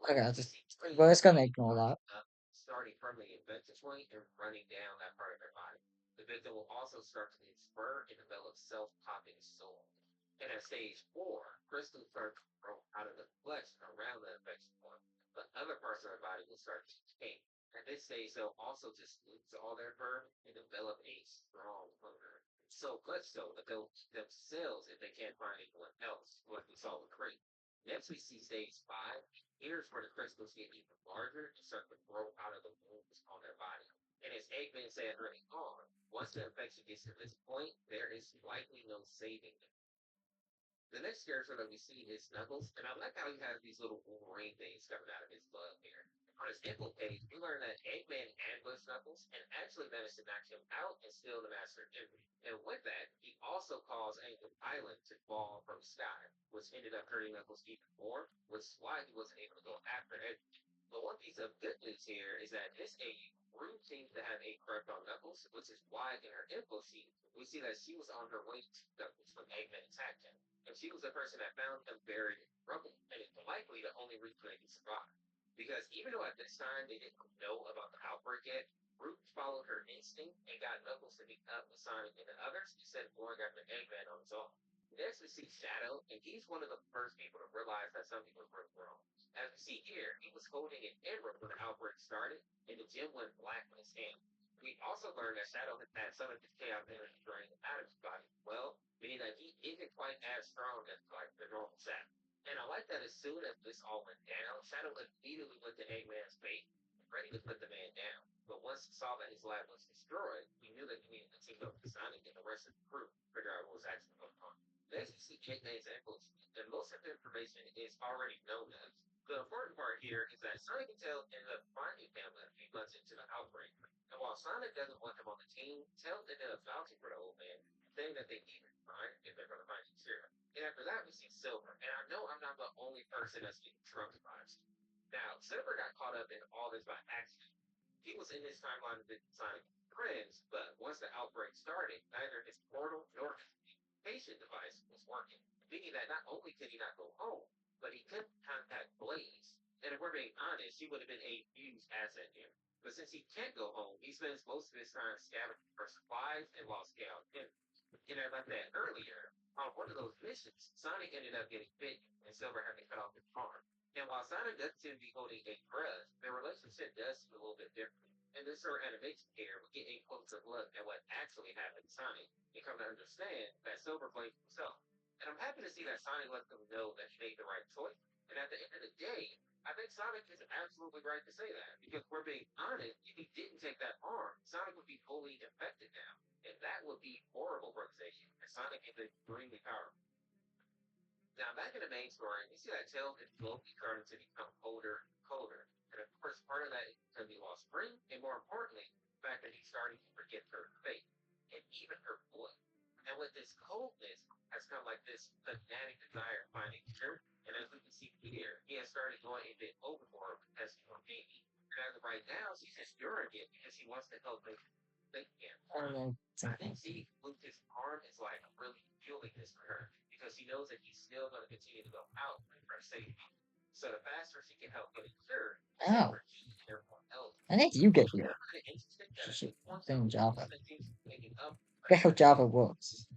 Okay, we're just gonna ignore that. And then, oh, I think you get here. Shit, thing Java. Look how Java works.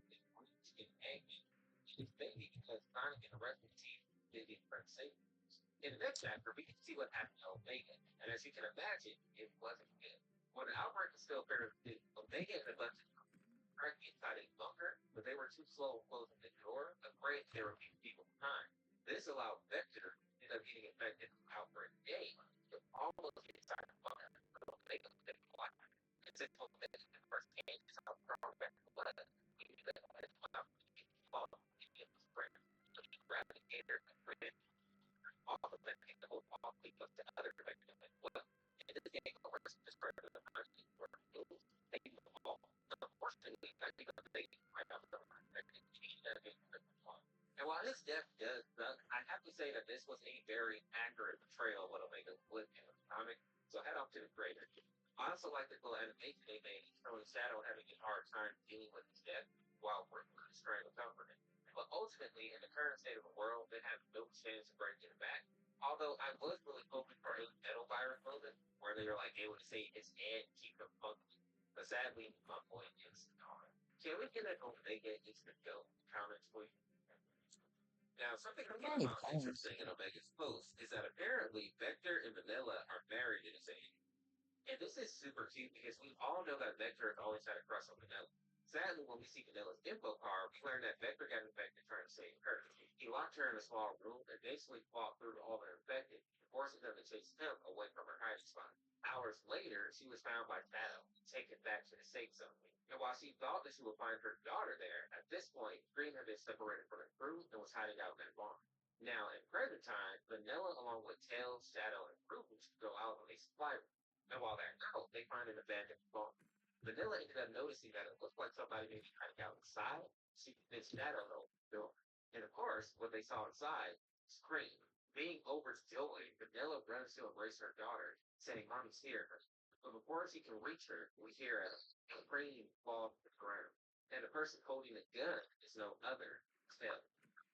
Although I was really hoping for a metal virus moment where they were like able to say his head and keep him funky. But sadly, my point is gone. Can we get an Omega instant go comics, please? Now, something I thought Any about comics? interesting in Omega's post is that apparently Vector and Vanilla are married in his age. And this is super cute because we all know that Vector has always had a crush on Vanilla. Sadly, when we see Vanilla's info card, we learn that Vector got infected trying to save her. He locked her in a small room and basically fought through all the infected, forcing them to chase him away from her hiding spot. Hours later, she was found by Shadow and taken back to the safe zone. And while she thought that she would find her daughter there, at this point, Green had been separated from the crew and was hiding out in that barn. Now, in present time, Vanilla, along with Tails, Shadow, and Rouge, go out on a supply run. And while they're out, they find an abandoned barn. Vanilla ended up noticing that it looked like somebody may be hiding outside. She convinced Shadow to open the door. And of course, what they saw inside screamed. Being overjoyed, Vanilla runs to embrace her daughter, saying, Mommy's here. But before she can reach her, we hear a scream fall to the ground. And the person holding the gun is no other Tail.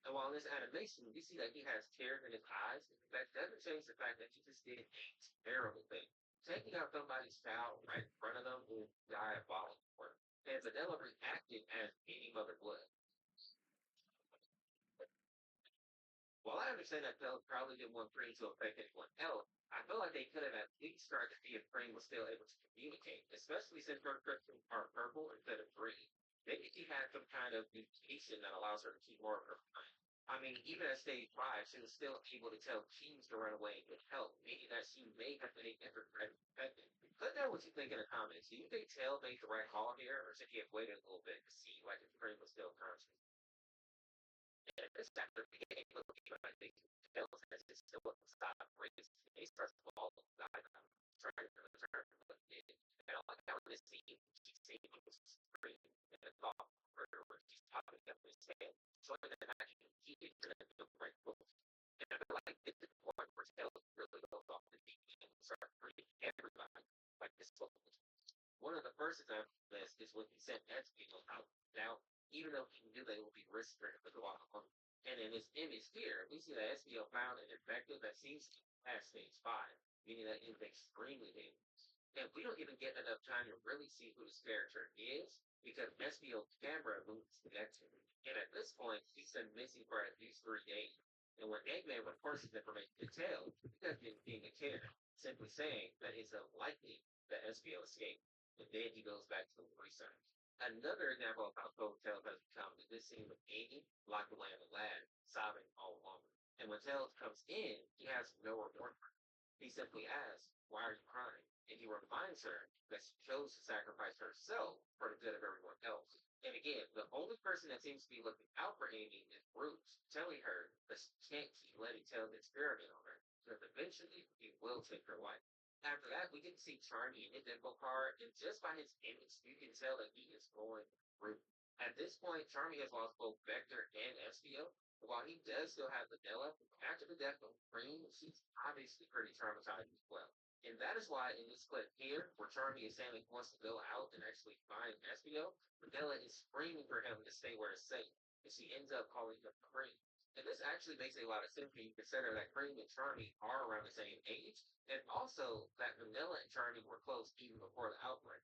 And while in this animation, we see that he has tears in his eyes, that doesn't change the fact that he just did a terrible thing. Taking out somebody's child right in front of them is diabolical. And Vanilla reacted as any mother would. While I understand that Bell probably didn't want Green to affect anyone else, I feel like they could have at least started to see if Green was still able to communicate, especially since her crystals are purple instead of green. Maybe she had some kind of mutation that allows her to keep more of her mind. I mean, even at stage 5, she was still able to tell Keys to run away and get help, meaning that she may have been infected. Let know what you think in the comments. Do you think Tail made the right call here, or should he have waited a little bit to see like if Green was still conscious? This after beginning looking at the details as his still stop raised he starts to fall back trying to return but it and I like how in this scene he's saying he was screaming and a thought where he's talking up his head showing that actually he is gonna do the right move. And I feel like this is the point where Tails really goes off the deep end and starts hurting everybody like this book. One of the first examples of this is when he sent Ezreal out. Now, even though he knew they would be risk for him to go out alone. And in this image here, we see that Ezreal found an infected that seems to be past stage 5, meaning that it's extremely dangerous. And we don't even get enough time to really see who this character is because Ezreal's camera moves next to him. And at this point, he's been missing for at least 3 days. And when Eggman reports this information to Tails, he doesn't seem to care, simply saying that it's unlikely that Ezreal escaped and then he goes back to the research. Another example of how Cold Tails has become is this scene with Amy locked away in the lab, sobbing all alone. And when Tails comes in, he has no remorse. He simply asks, Why are you crying? And he reminds her that she chose to sacrifice herself for the good of everyone else. And again, the only person that seems to be looking out for Amy is Bruce, telling her that she can't keep letting Tails experiment on her, because eventually he will take her life. After that, we get to see Charmy in his info card, and just by his image, you can tell that he is going through. At this point, Charmy has lost both Vector and Espio. While he does still have Vanilla, after the death of Green, she's obviously pretty traumatized as well. And that is why in this clip here, where Charmy is saying he wants to go out and actually find Espio, Vanilla is screaming for him to stay where it's safe. And she ends up calling him Cream. And this actually makes a lot of sense when you consider that Cream and Charmy are around the same age, and also that Vanilla and Charmy were close even before the outbreak.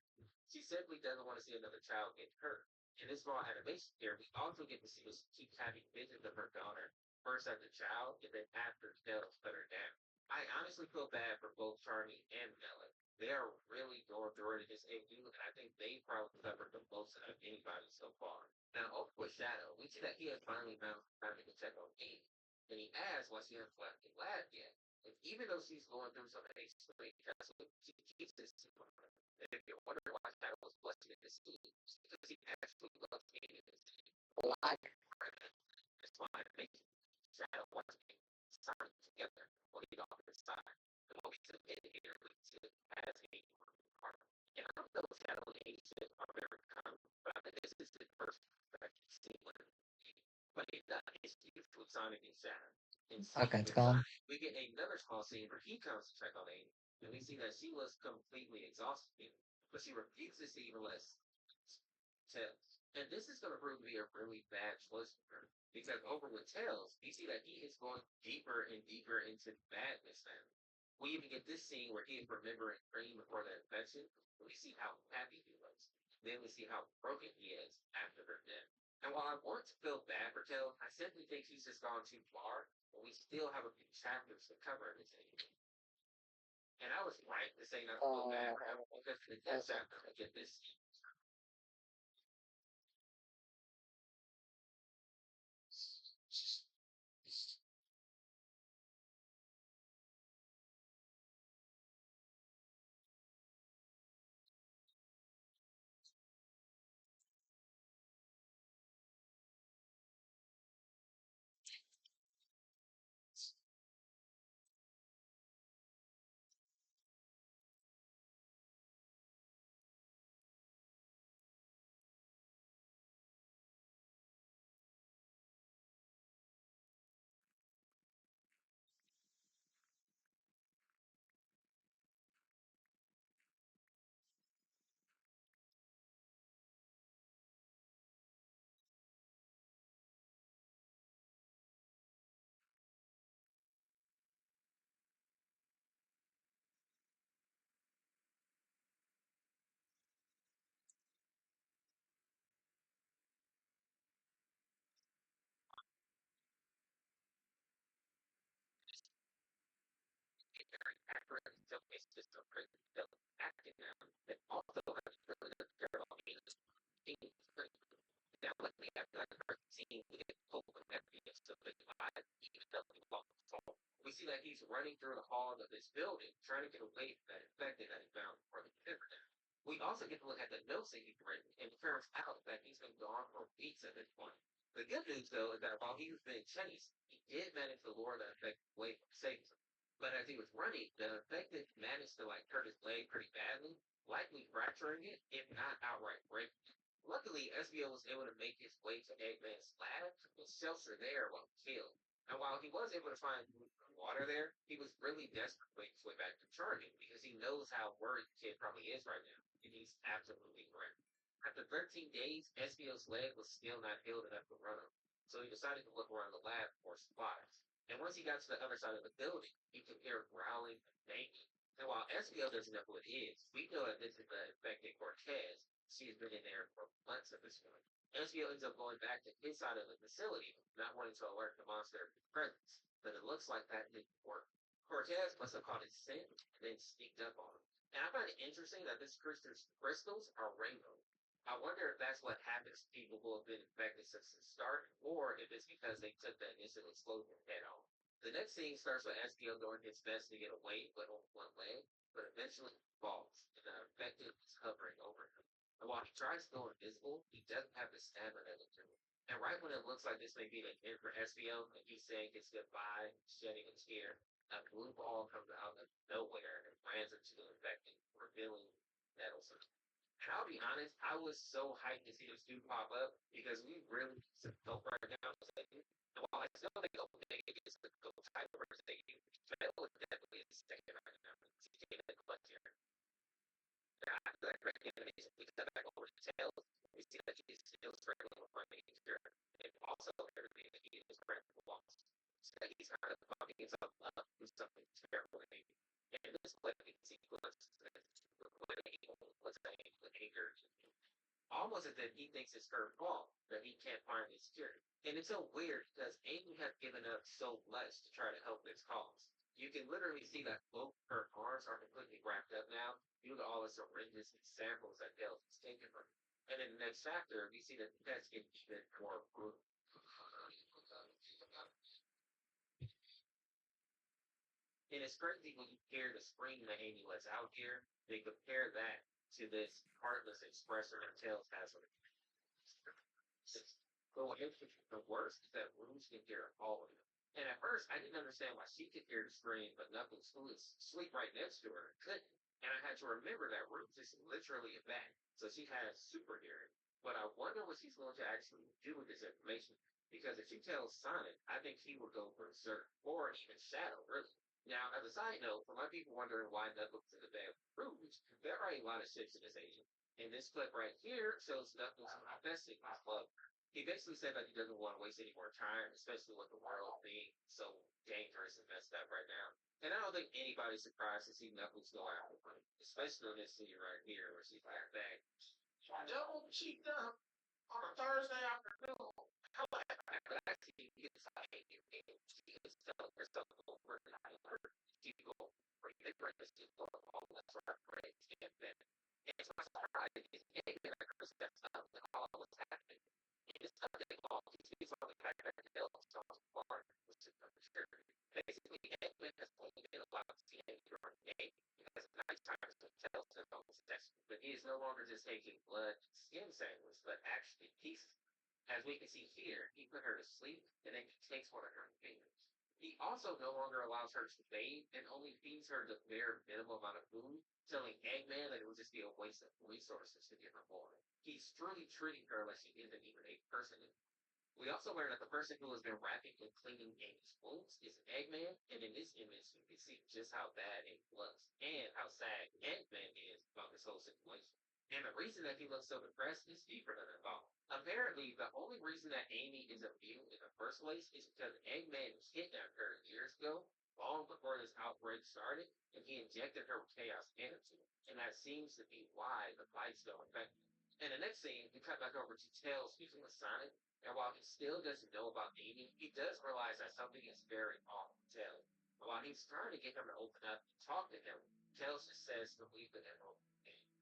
She simply doesn't want to see another child get hurt. In this small animation here, we also get to see her keep having visions of her daughter, first as a child, and then after Tails put her down. I honestly feel bad for both Charmy and Vanilla. They are really going through it in this AU, and I think they probably suffered the most out of anybody so far. Now, over with Shadow, we see that he has finally found time to check on Amy. And he asks why she hasn't left the lab yet. And even though she's going through some basically, that's what she keeps this secret. And if you're wondering why Shadow was blessed in this scene, it's because he actually loves Amy in this scene. Like, That's why it makes Shadow wants to be signed together when he off his side. And what we submit here, we should as a part. And I don't know if Shadow and Amy are very common, but I think this is the first that you see one. But it is used with Sonic and Shadow. And okay, speaking it's of Sonic, gone. we get another small scene where he comes to check on Amy, and we see that she was completely exhausted, but she refuses to even let Tails. And this is going to prove to be a really bad choice for her. Because over with Tails, you see that he is going deeper and deeper into madness now. We even get this scene where he is remembering Cream before the infection. We see how happy he was. Then we see how broken he is after her death. And while I want to feel bad for Tails, I simply think he's just gone too far, but we still have a few chapters to cover everything. And I was right to say not to feel bad for him because in the death Also, chapter, I get this. Accurate, so it's just a pretty acting now. But also, I really don't care about being now, let me after that first scene, we get told that he is so big alive, even though he walks tall. We see that he's running through the halls of this building, trying to get away from that infected that he found before the dinner. We also get to look at the notes that he's written, and it turns out that he's been gone for weeks at this point. The good news, though, is that while he was being chased, he did manage to lure the infected away from Satan. But as he was running, the infected managed to like hurt his leg pretty badly, likely fracturing it, if not outright breaking it. Luckily, SBO was able to make his way to Eggman's lab and shelter there while killed. And while he was able to find water there, he was really desperate to make his way back to Charlie because he knows how worried the kid probably is right now. And he's absolutely correct. After 13 days, SBO's leg was still not healed enough to run him. So he decided to look around the lab for supplies. And once he got to the other side of the building, he could hear growling and banging. And while SBO doesn't know who it is, we know that this is the infected Cortez. She's been in there for months at this point. SBO ends up going back to his side of the facility, not wanting to alert the monster of his presence. But it looks like that didn't work. Cortez must have caught his scent and then sneaked up on him. And I find it interesting that this crystals are rainbow. I wonder if that's what happens to people who have been infected since the start, or if it's because they took the initial explosion head on. The next scene starts with SPO doing his best to get away, but on one leg, but eventually falls, and the infected is hovering over him. And while he tries to go invisible, he doesn't have the stamina to do it. And right when it looks like this may be the end for SBO, and he's saying his goodbye, shedding a tear, a blue ball comes out of nowhere and lands into the infected, revealing Nettleson. And I'll be honest, I was so hyped to see this dude pop up because we really need some help right now. And while I still think Omega is the go title versus AU, Metal is definitely the second right now. CJ Nicholas here. After that great animation, we step back over to Tails. We see that she's still struggling with finding here. And also, everything that he is currently lost. So he's kind of bumping himself up with something terrible. And this wedding sequence let's say with anger, almost as if he thinks it's her fault that he can't find his cure. And it's so weird because Amy has given up so much to try to help this cause. You can literally see that both her arms are completely wrapped up now due to all the syringes and samples that Dale has taken from her. And in the next chapter, we see that the test get even more brutal. And it's crazy when you hear the scream that Amy lets out here, they compare that to this heartless expression that Tails has on it. But what makes it the worst is that Rouge can hear all of it. And at first, I didn't understand why she could hear the scream, but Knuckles, who was asleep right next to her, couldn't. And I had to remember that Rouge is literally a bat, so she has super hearing. But I wonder what she's going to actually do with this information. Because if she tells Sonic, I think he will go berserk, or even Shadow, really. Now, as a side note, for my people wondering why Knuckles is a bad Rouge, there are a lot of ships in this Asian. And this clip right here shows Knuckles confessing his love. He basically said that he doesn't want to waste any more time, especially with the world being so dangerous and messed up right now. And I don't think anybody's surprised to see Knuckles go after him, especially in this scene right here where she's like, back, double cheeked up on a Thursday afternoon. Actually, it's like, she is telling herself over and over, she go, they bring this to all this right, and then it's my surprise, it's getting like her steps up, and all what's happening. And it's something all these things on the back of the hill, so far, which is sure. Basically, Eggman has only been allowed to see Eggman during the day because at nighttime, so tells him but he is no longer just taking blood and skin samples, but actually pieces. As we can see here, he put her to sleep and then he takes one of her fingers. He also no longer allows her to bathe and only feeds her the bare minimum amount of food, telling Eggman that it would just be a waste of resources to give her more. He's truly treating her like she isn't even a person. We also learn that the person who has been wrapping and cleaning Amy's wounds is Eggman, and in this image, you can see just how bad Amy looks and how sad Eggman is about this whole situation. And the reason that he looks so depressed is deeper than I thought. Apparently, the only reason that Amy is immune in the first place is because Eggman kidnapped her years ago, long before this outbreak started, and he injected her with chaos energy. And that seems to be why the fights don't affect her. In the next scene, we cut back over to Tails speaking with Sonic, and while he still doesn't know about Amy, he does realize that something is very off with Tails. While he's trying to get him to open up and talk to him, Tails just says to leave the emerald,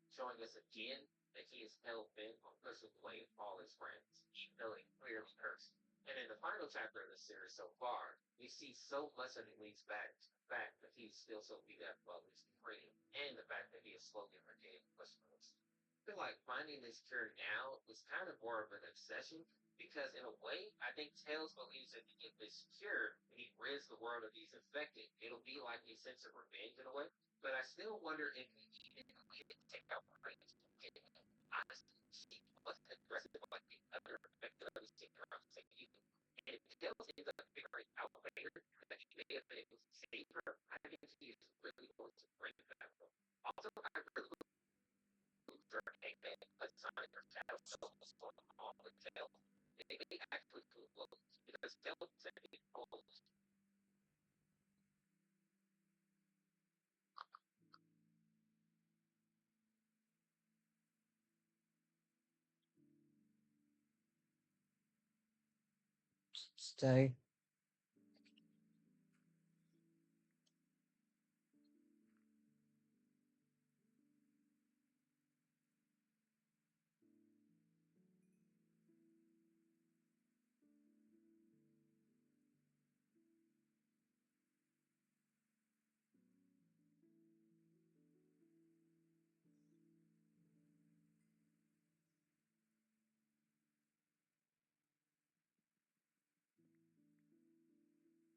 showing us again that he is hell bent on pushing away all his friends, even though he clearly cursed. And in the final chapter of the series so far, we see so much that it leads back to the fact that he's still so beat up while he's free, and the fact that he is slowly regaining pushing. I feel like finding this cure now is kind of more of an obsession because, in a way, I think Tails believes that to get this cure, when he rids the world of these infected, it'll be like a sense of revenge in a way. But I still wonder if he even needed to take out Rage. Honestly, she wasn't aggressive like the other infected others taking around to save you. And if Tails ends up figuring out later that he may have been able to save her, I think he is really going to bring it back. Also, I really Eggman, but Sonic or Shadow knows what's going on with Tails. They may actually prove close because Tails said he goals. Stay.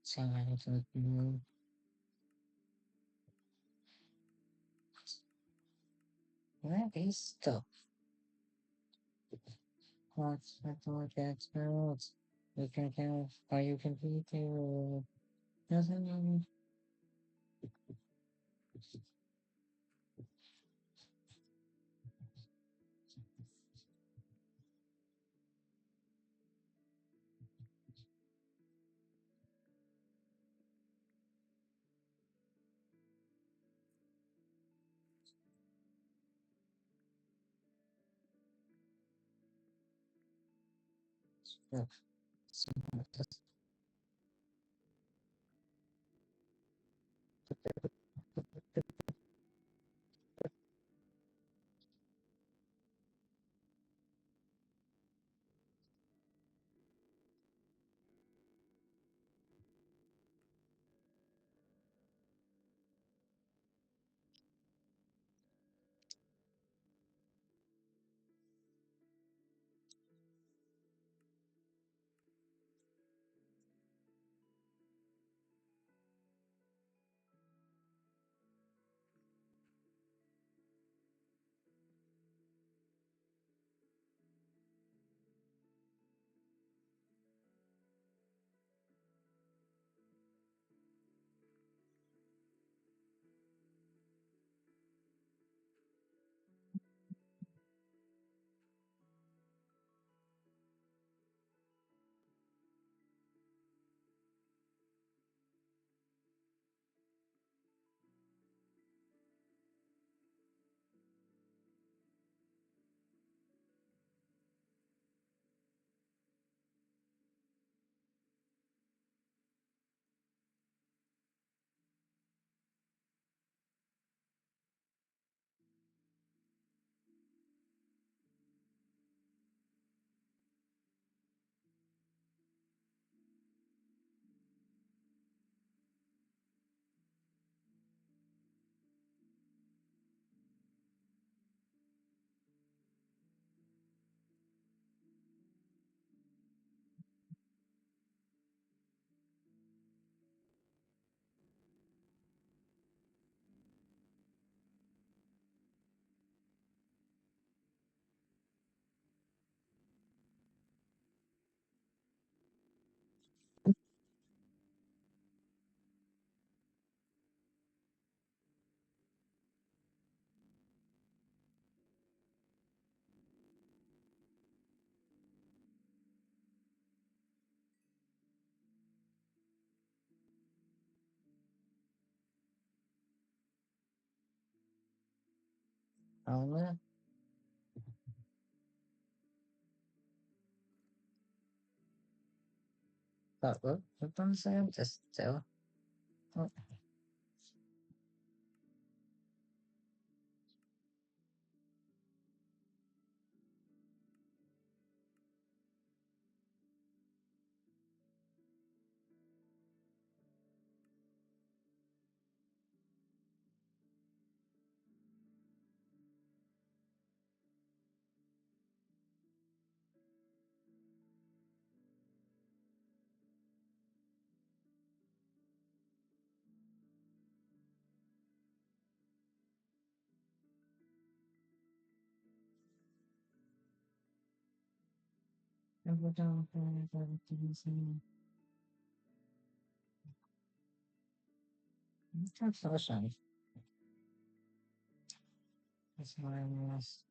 Somebody to move. Where is stuff? What's the project notes? You can tell, or you can be too. Doesn't mean stuff. Someone just Only. But what I'm saying, just tell. Oh, never done everything. That's awesome. That's my last.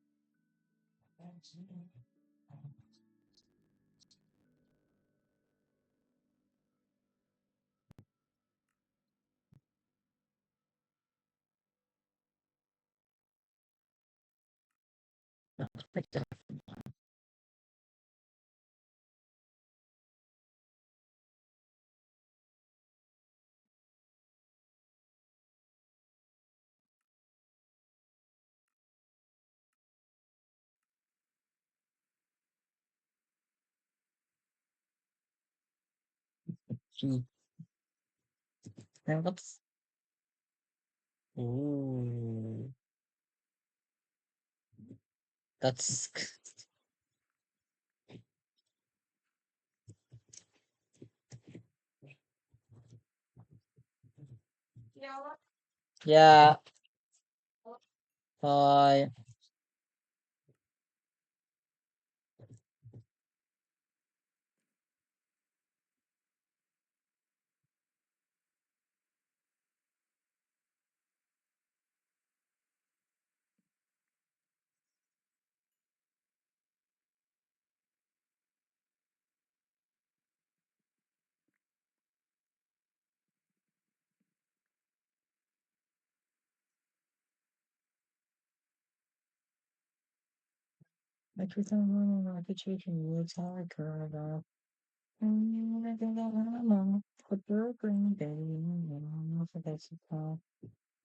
Picked up. Gee, and what's. Ooh. That's. Yeah. Bye. Everything running like a chicken, it's hard, girl. I think I'm on put the green day. I forget to call.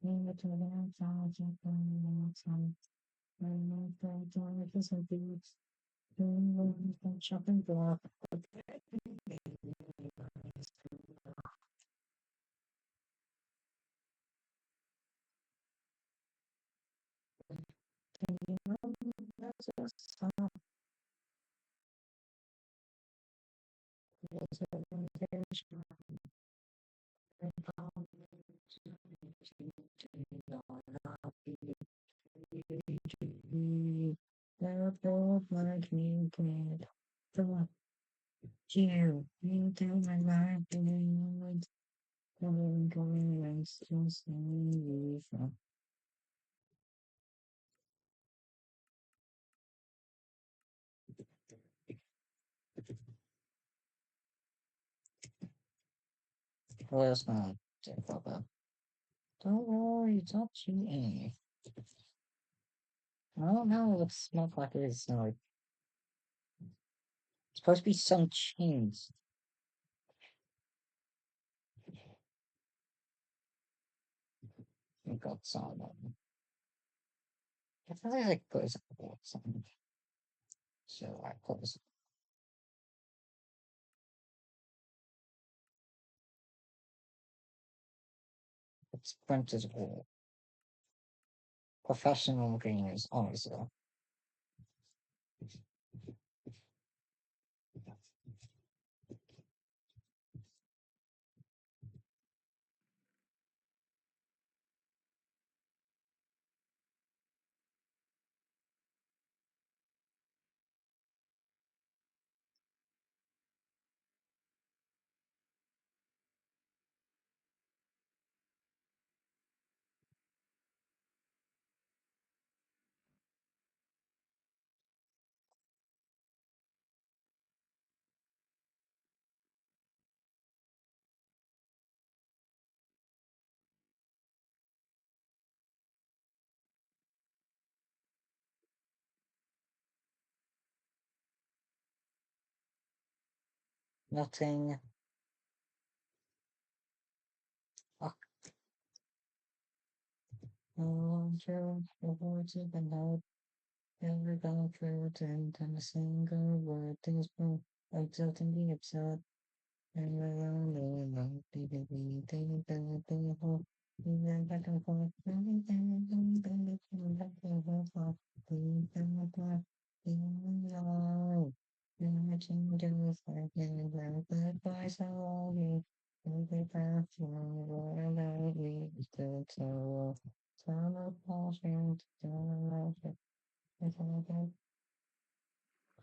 In the toilet, I'm some. I'm going to some beats. Shopping block. That's just some. They're both like me, kid. The you into my life, and going and still seeing you from. Where's my Papa? Don't worry, it's not cheating. I don't know what smoke like it is. No, it's supposed to be some chains. I got some of them. I feel like I put something. So I put it's printed all professional gamers, honestly. Nothing. Oh, true. The words of the note. Every gone through and a single word. Things from exultingly absurd. And we're only alone. Baby, we take the whole. We went back and forth. Back and forth. We went back. We are. Imagine just like in the goodbye so you. Every path you were like we stood so. Summer passion to the life.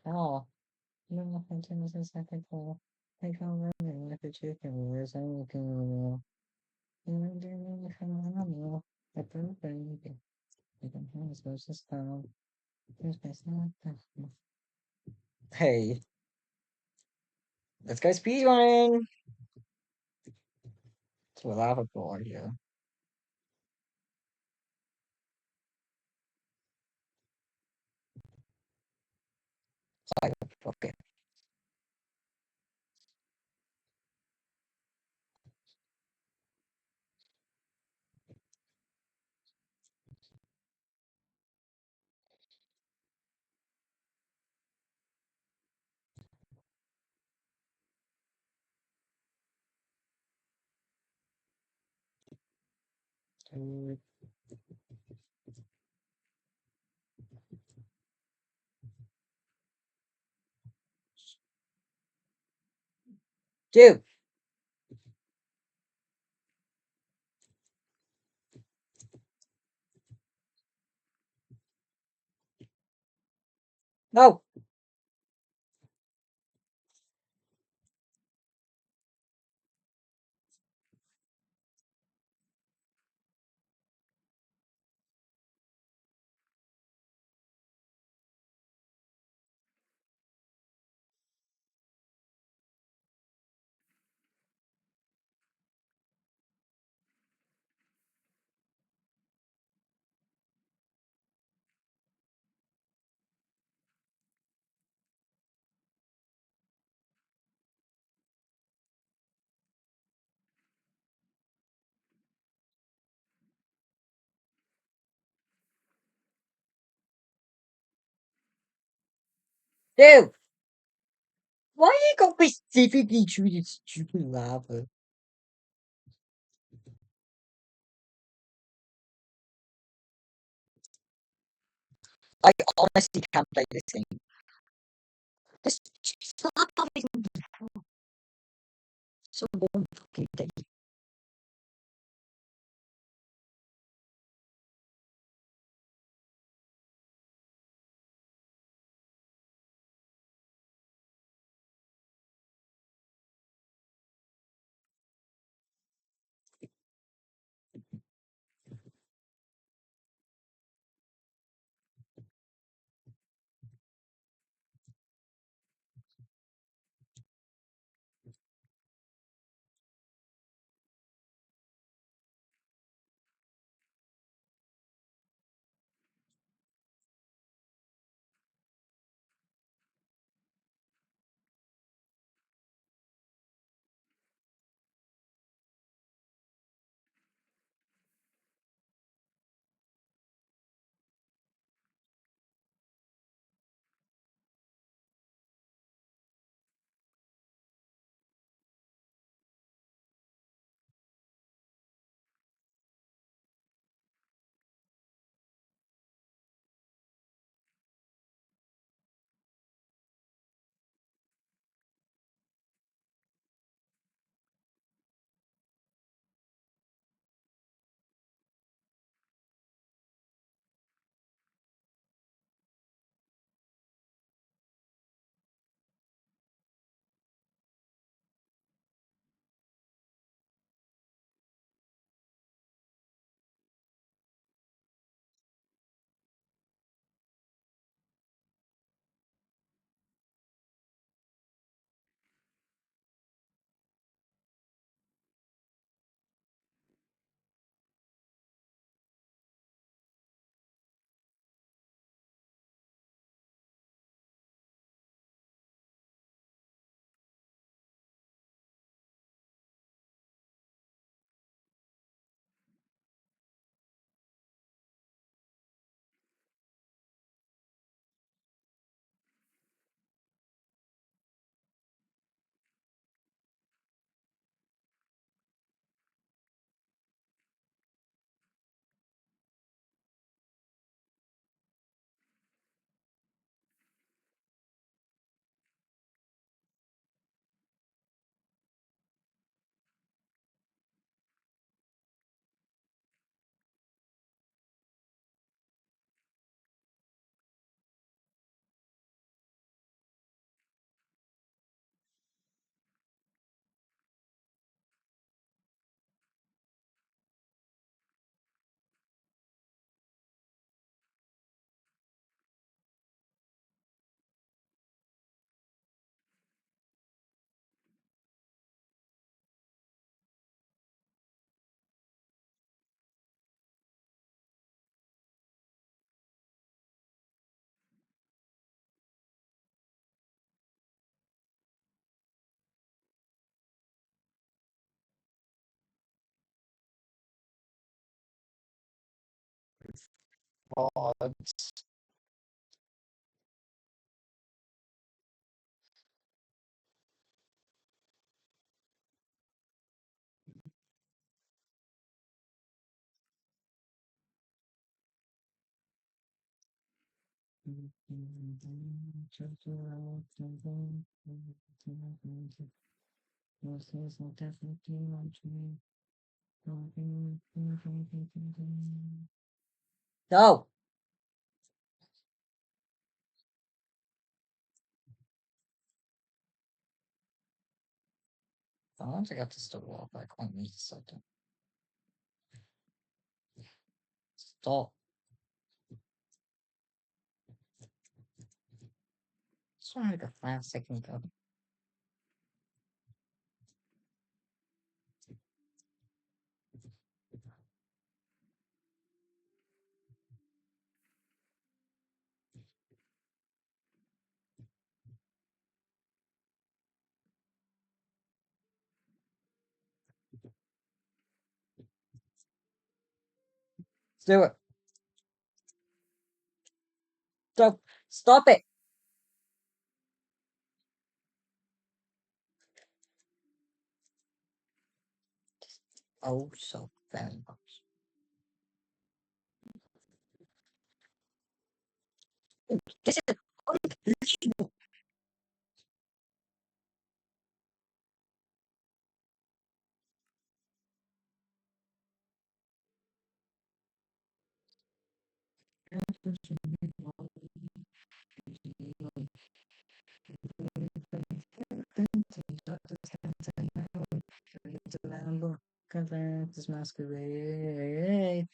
Oh, you know, hunting is a second goal. I can't remember if the chicken was anything. You didn't come on, I proved anything. You can have supposed to stop. There's best not. Hey, let's go speedrunning! It's a lava floor here. Okay. Dude! No! Dude! Why you gotta specifically choose stupid lava? I honestly can't play this game. This lava is so one fucking day. Gods. No! I want to get this to work like on me second. Stop. Just want to make a 5 second go. Let's do it. Stop. Stop it. Oh, so very much. This is unbelievable. This masquerade.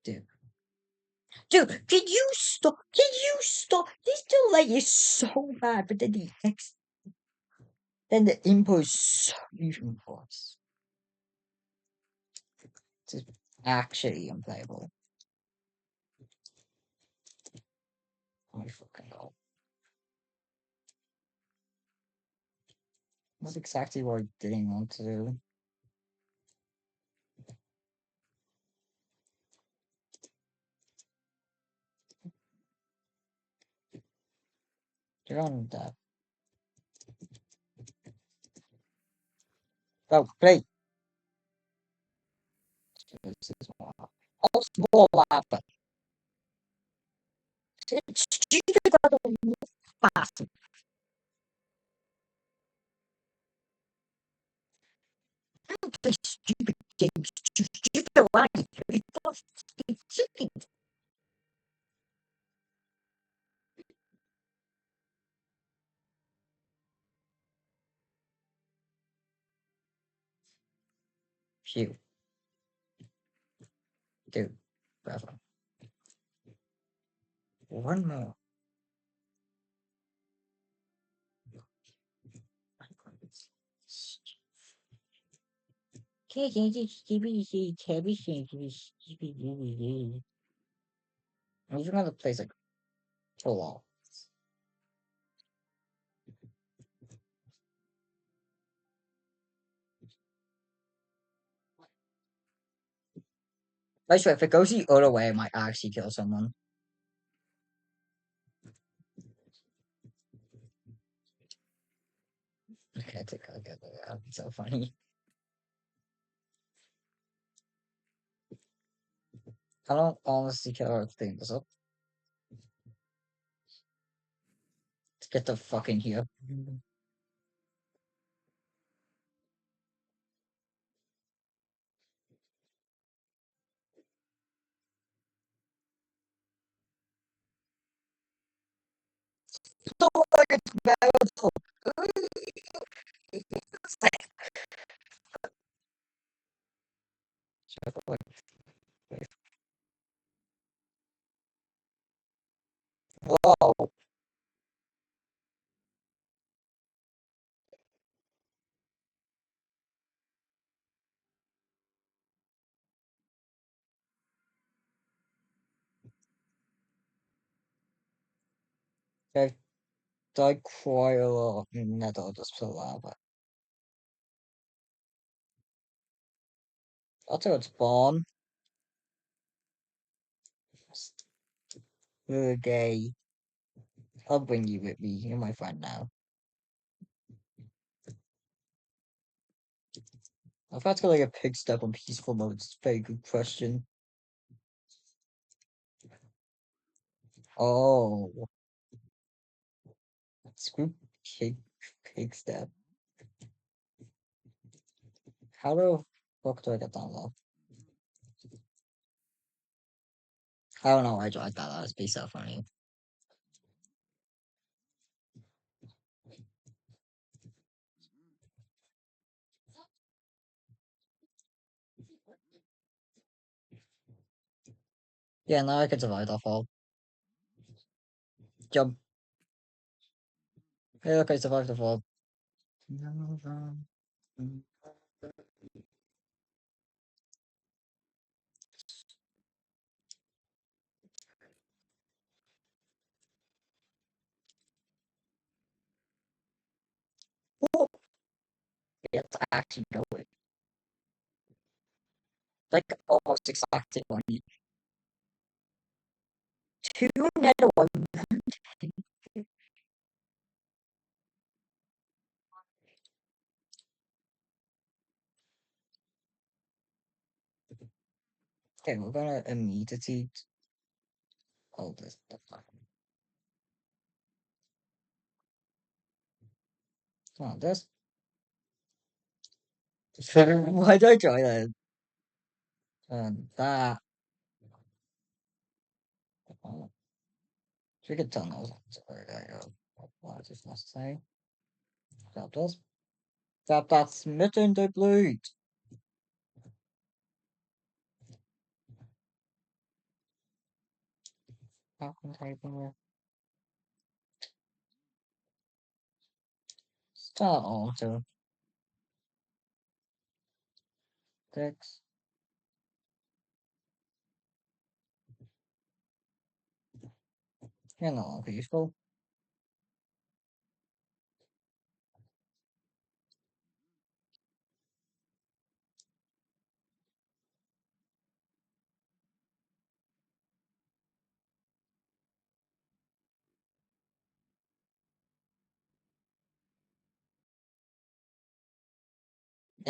Dude. Dude, can you stop? Can you stop? This delay is so bad, but then then the input is so even worse. It's actually unplayable. Oh my fucking god. That's exactly what I didn't want to do. You're on that. Go, play. This is what. Also, ball happen. Stupid other fast. Don't play stupid games. Stupid life. It's stupid. Phew. Dude. Bravo. One more. I'm just gonna play like full on. I swear, if it goes the other way, I might actually kill someone. Okay, I think I'll get that. That'd be so funny. I don't honestly care if thing this up. Let's get the fucking here. So it's battle. Whoa. I've died quite a lot in Nether just for lava. I'll tell it spawn. Okay. I'll bring you with me. You're my friend now. I've had to go like a pig step on peaceful mode. It's a very good question. Oh, screw pig step. How the fuck do I get down low? I don't know why I tried that. That was be so funny. Yeah, now I can survive that fall. Jump. Hey, look, I survived the fall. It's actually going. Like almost exactly one. Two nether one. Okay, we're gonna immediately. Oh, this. Oh, this. Why did I try that? And that. Oh, we could tell those. There you go. What is this must say? That does. That smitten the blade. How can I start auto text? You're not peaceful.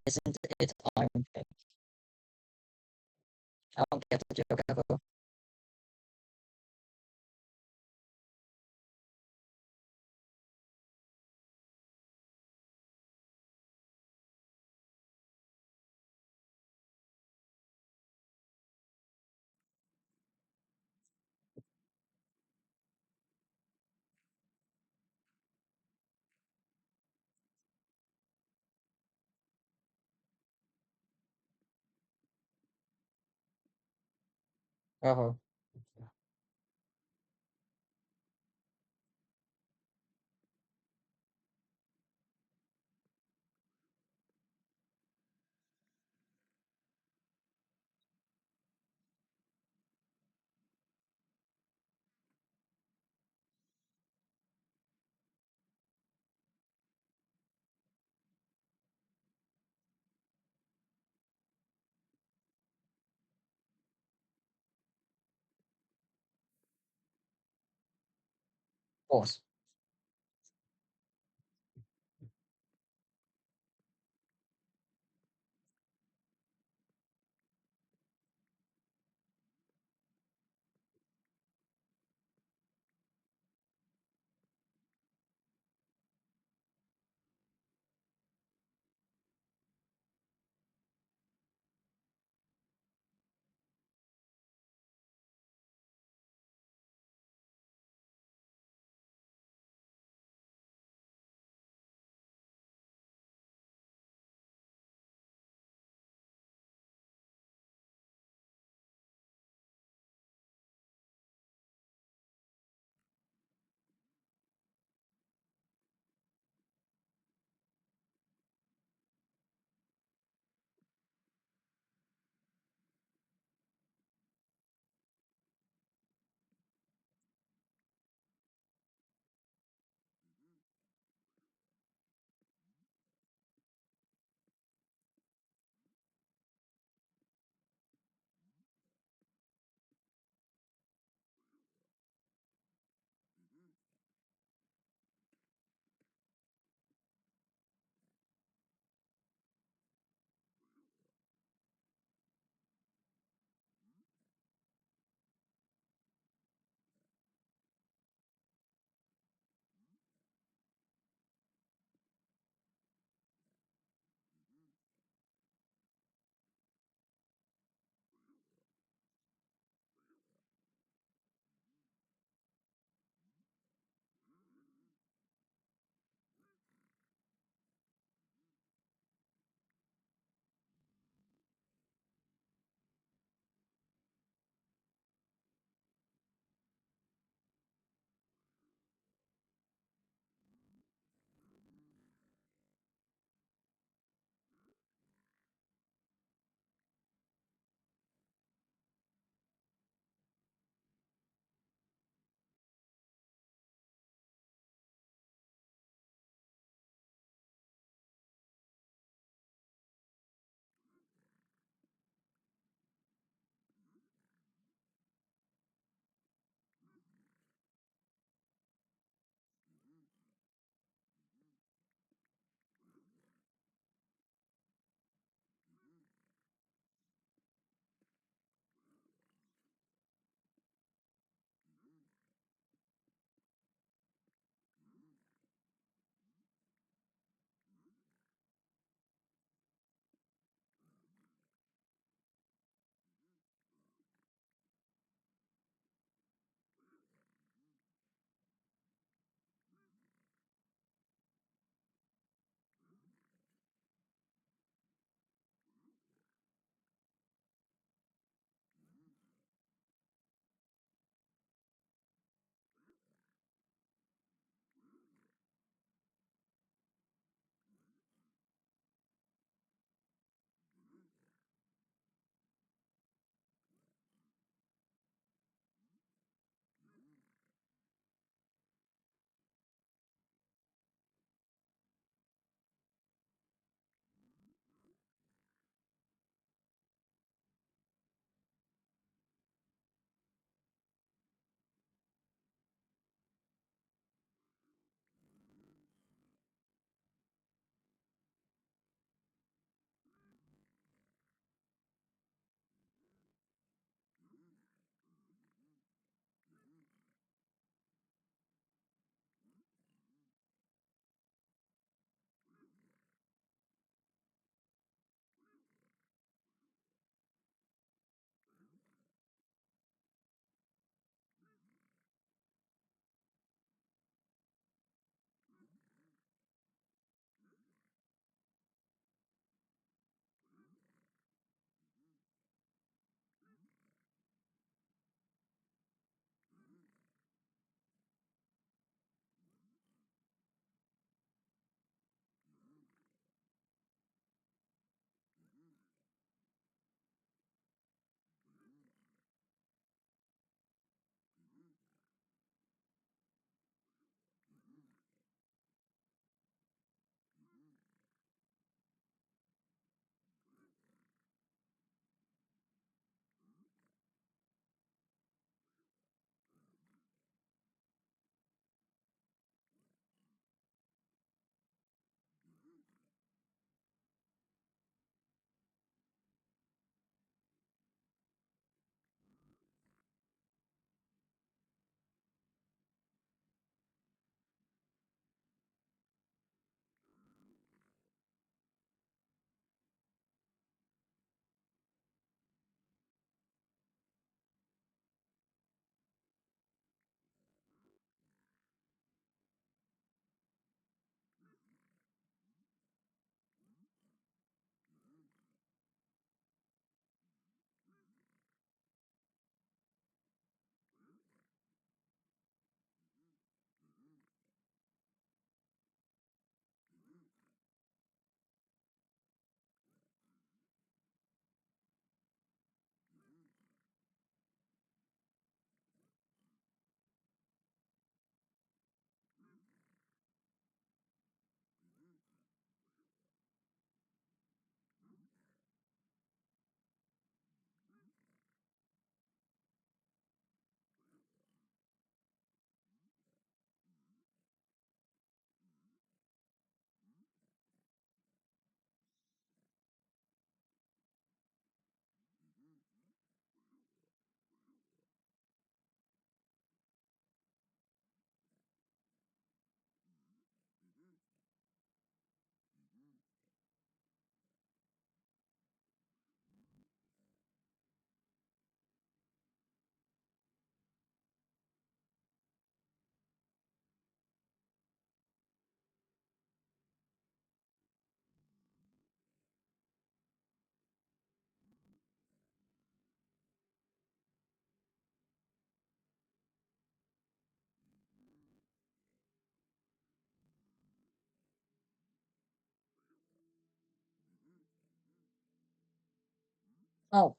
Isn't it Iron Fist? I don't get the joke ever. Ever. Of course. Oh,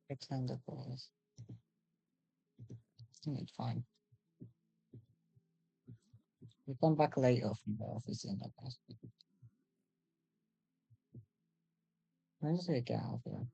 pretend the boys. I think it's fine. We come back later from the office in the past. When does it get out of here?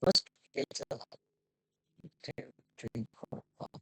What's it's to drink coffee?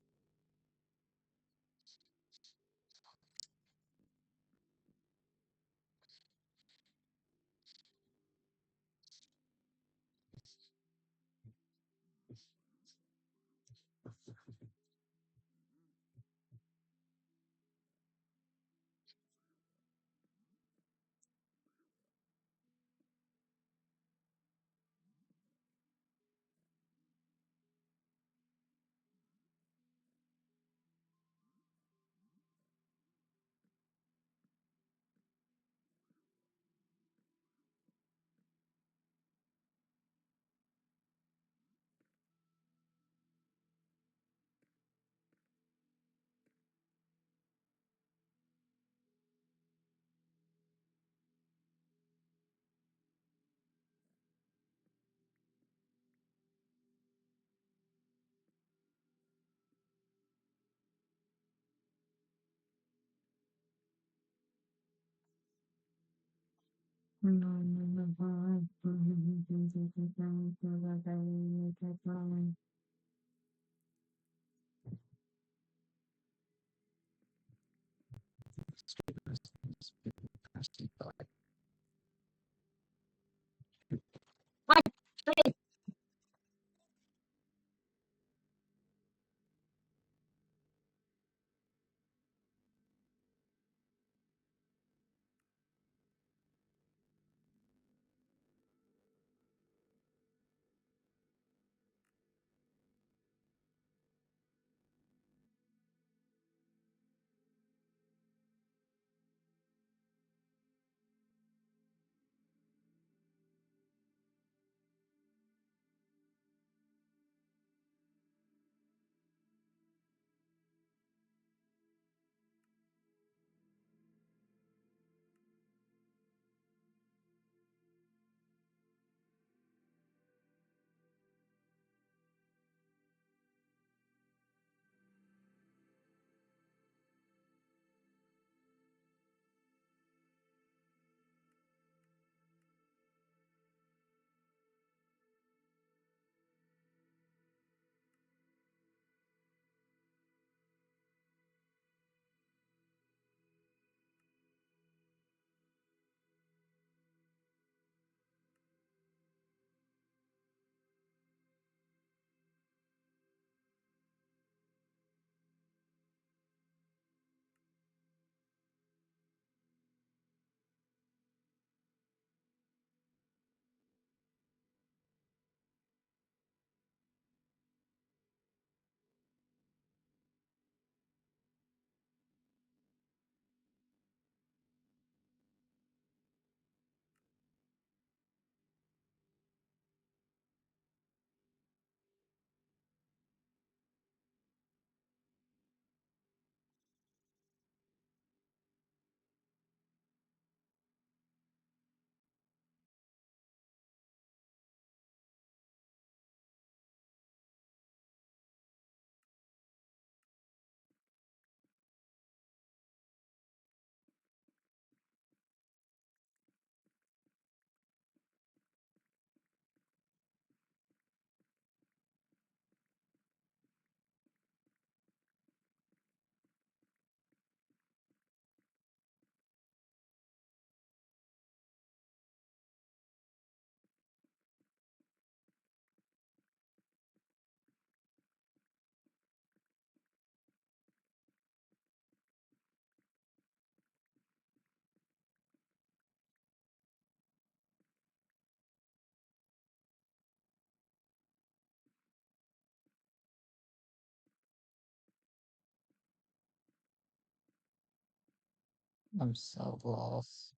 I'm so lost.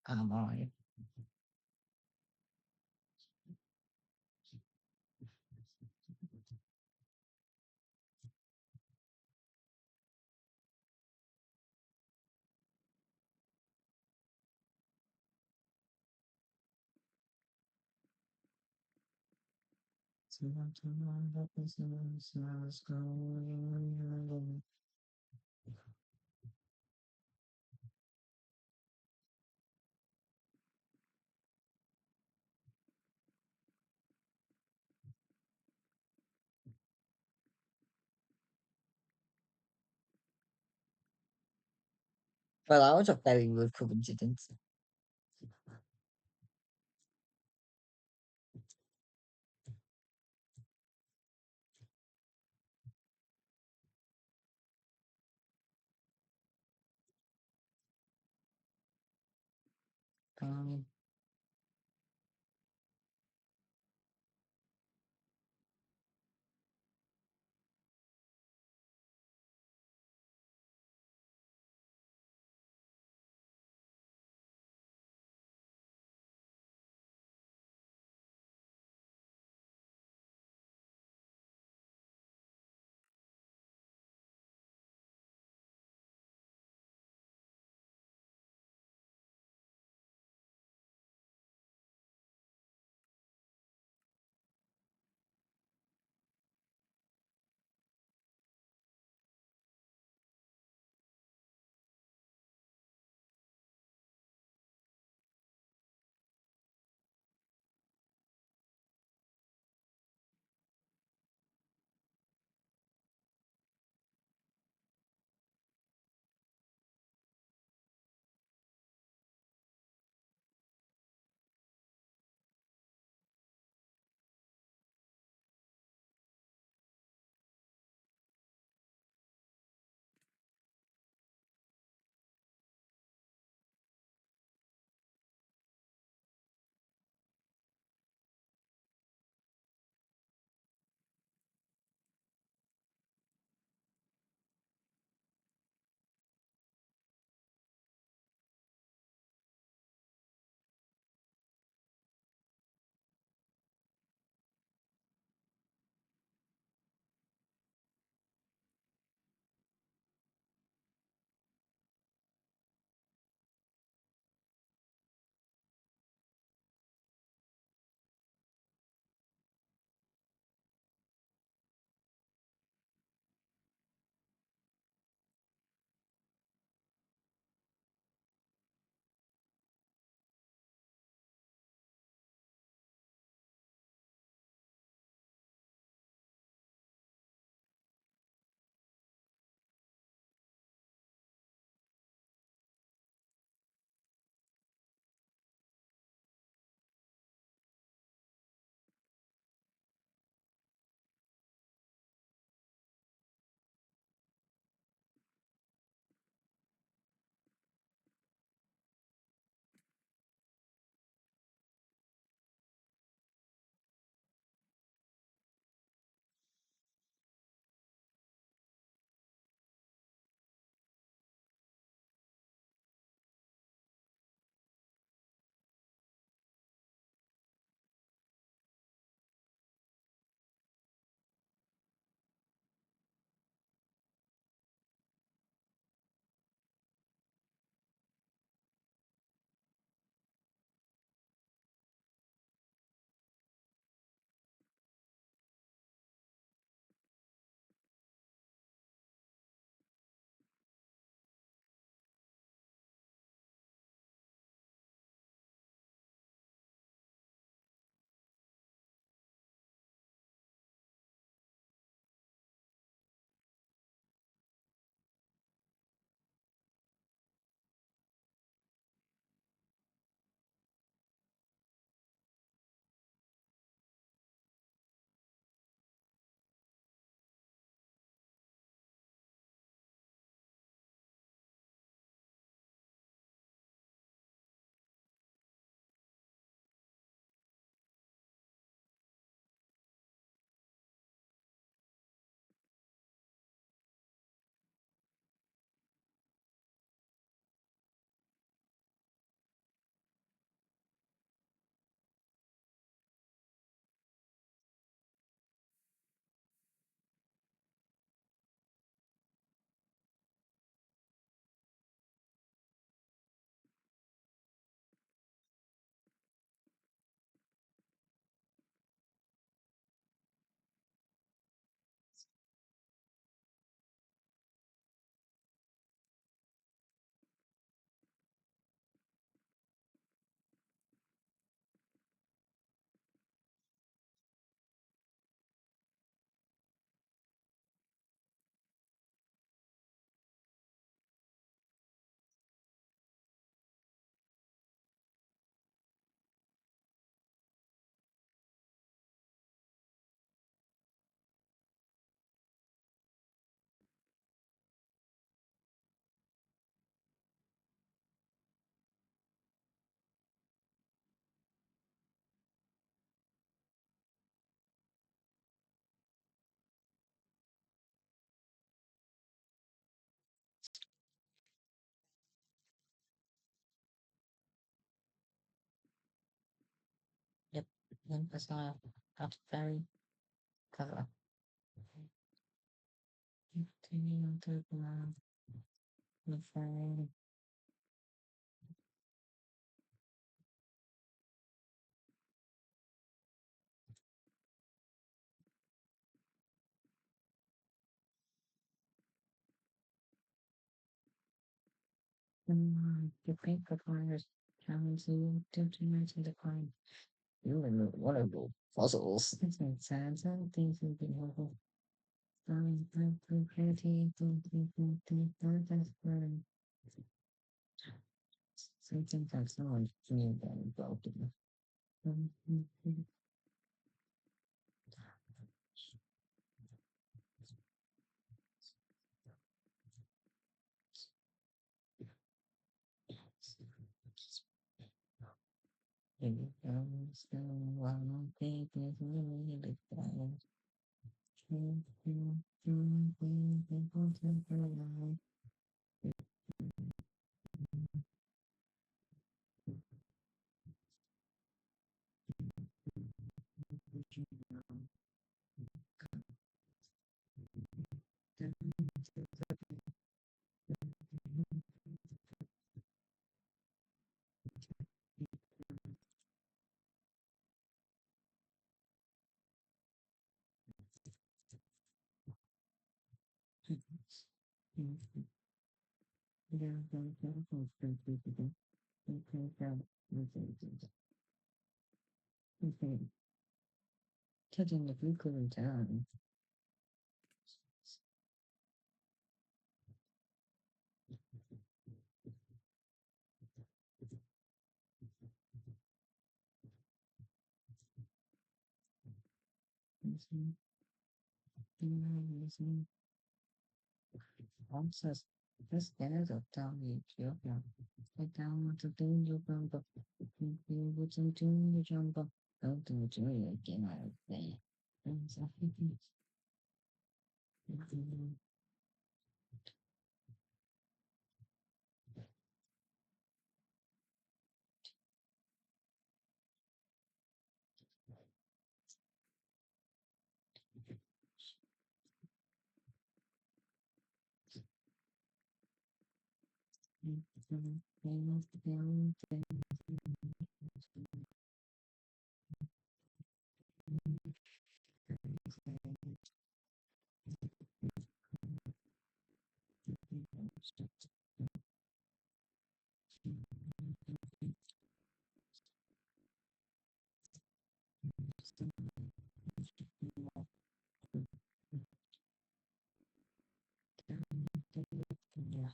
Am I? Well, that was a very weird coincidence. Um, then I saw a very cover. Continue to the fire. The pink requires challenging to decline. You and wonderful fossils. It's made sense and things have been helpful. Creativity to something that's not new and broken. Maybe I'm still one thing is really the time. Touching the blue cooling down. Answers. This is a town Ethiopia. I down what to do you bump up. You would do you jump up. Go to the jury again, I say. And so yeah.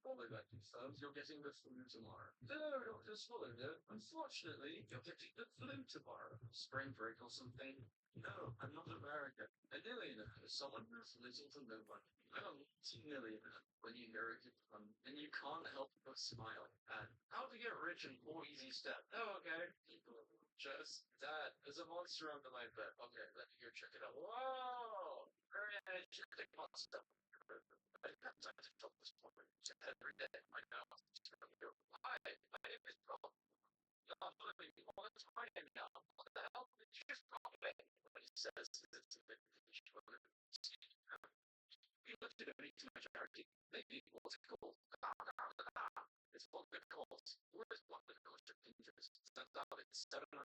All the that confirms you're getting the flu tomorrow. No, Dr. Swallow, unfortunately, you're getting the flu tomorrow. Spring break or something? No, I'm not American. A millionaire is someone who's little to no money. I'm a multi-millionaire. When you hear it, and you can't help but smile. And how to get rich in 4 easy steps. Oh, okay. People just that. There's a monster under my bed. Okay, let me go check it out. Whoa! Very energetic monster. I have time to talk this morning. Every day. I know. Hi, my name is Rob. You're not living all the time now. What the hell? It's just Rob. When he says it's a bit you looked at me too much charity. Maybe what's it called? It's called good calls. Where is one good calls to Pinterest? Turns out it's 750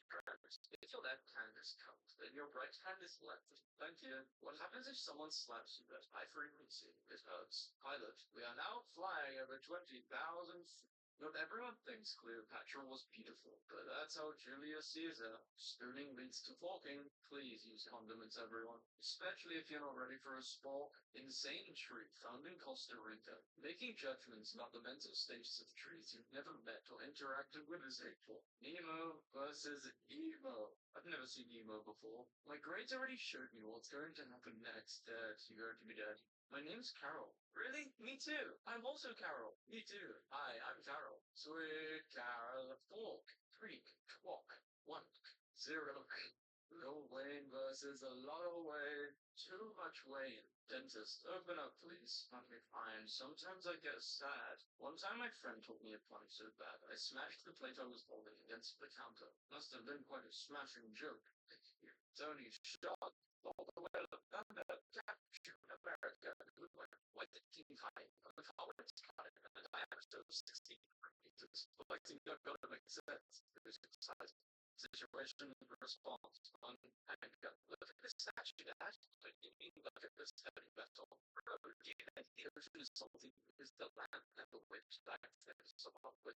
grams. If your left hand is cold, then your right hand is left. Thank you. What happens if someone slaps you at high frequency? It hurts. Pilot, we are now flying over 20,000 feet. Not everyone thinks Cleopatra was beautiful, but that's how Julius Caesar. Spooning leads to forking. Please use condiments, everyone. Especially if you're not ready for a spork. Insane truth found in Costa Rica. Making judgments about the mental status of trees you've never met or interacted with is hateful. Nemo versus Emo. I've never seen Emo before. My grades already showed me what's going to happen next. You're going to be dead. My name's Carol. Really? Me too. I'm also Carol. Me too. Hi, I'm Carol. Sweet Carol. Fork. Creek. Walk. 1-0. No Wayne versus a lot of Wayne. Too much Wayne. Dentist, open up, please. Okay, fine. Sometimes I get sad. One time my friend told me a pun so bad, I smashed the plate I was holding against the counter. Must have been quite a smashing joke. Tony shot all the way to Thunder, capture America, with the team high, the tolerance high, and the diameter of 16 meters. Collecting not gonna make sense. There's size. Situation response on anger. Look at this statue, Dad. What do you mean, look at this heavy metal road? The ocean is salty because the land and the wind back there so up with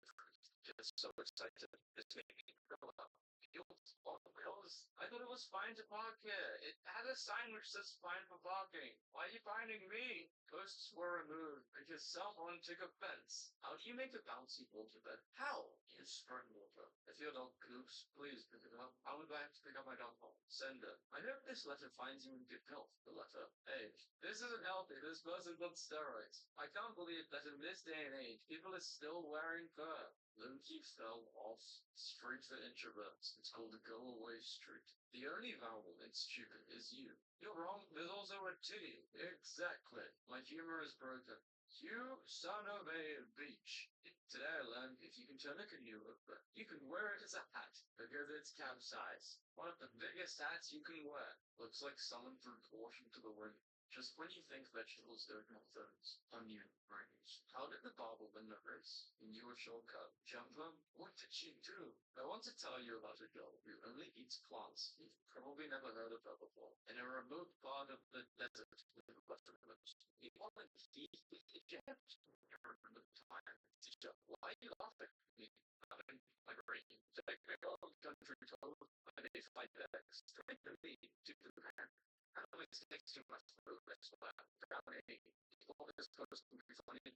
just so excited. It's making me grow up. Wheels on wheels. I thought it was fine to park here. It had a sign which says fine for parking. Why are you finding me? Ghosts were removed because someone took offense. How do you make a bouncy water bed? How? Use spring water. If your dog poops, please pick it up. I would like to pick up my dog home. Sender. I hope this letter finds you in good health. The letter. Age. This isn't healthy. This person's on steroids. I can't believe that in this day and age, people are still wearing fur. Loki fell off Street for Introverts. It's called the Go Away Street. The only vowel in stupid is you. You're wrong, there's also a T. Exactly. My humor is broken. You son of a beach. Today I learned if you can turn a canoe over, you can wear it as a hat because it's capsize. One of the biggest hats you can wear. Looks like someone threw caution to the wind. Just when you think vegetables don't have thumbs, onion rings. How did the barber win the race? In your shortcut, jumper? What did she do? I want to tell you about a girl who only eats plants. You've probably never heard of her before. In a remote part of the desert with buttermilks. You want to eat Egypt? The time. Teacher, why are you laughing at me? I'm my brain. Take me home, country toad. I need 5 eggs. Straight to me, to the man. I always takes too much food. That's why I'm drowning. People this person can be funny.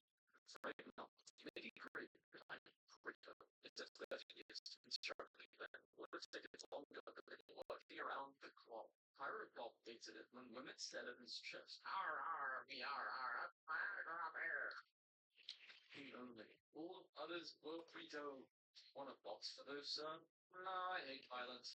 Frightened up. Maybe great, but I'm great. It's a 30 years to sharply then. What if it gets longer than walking around the clock? Pirate Bob dated it when women said it in his chest. Arr, arr, me, arr, arr, arr, arr, arr. He only. All others will veto. Want a box for those, son? No, I hate violence.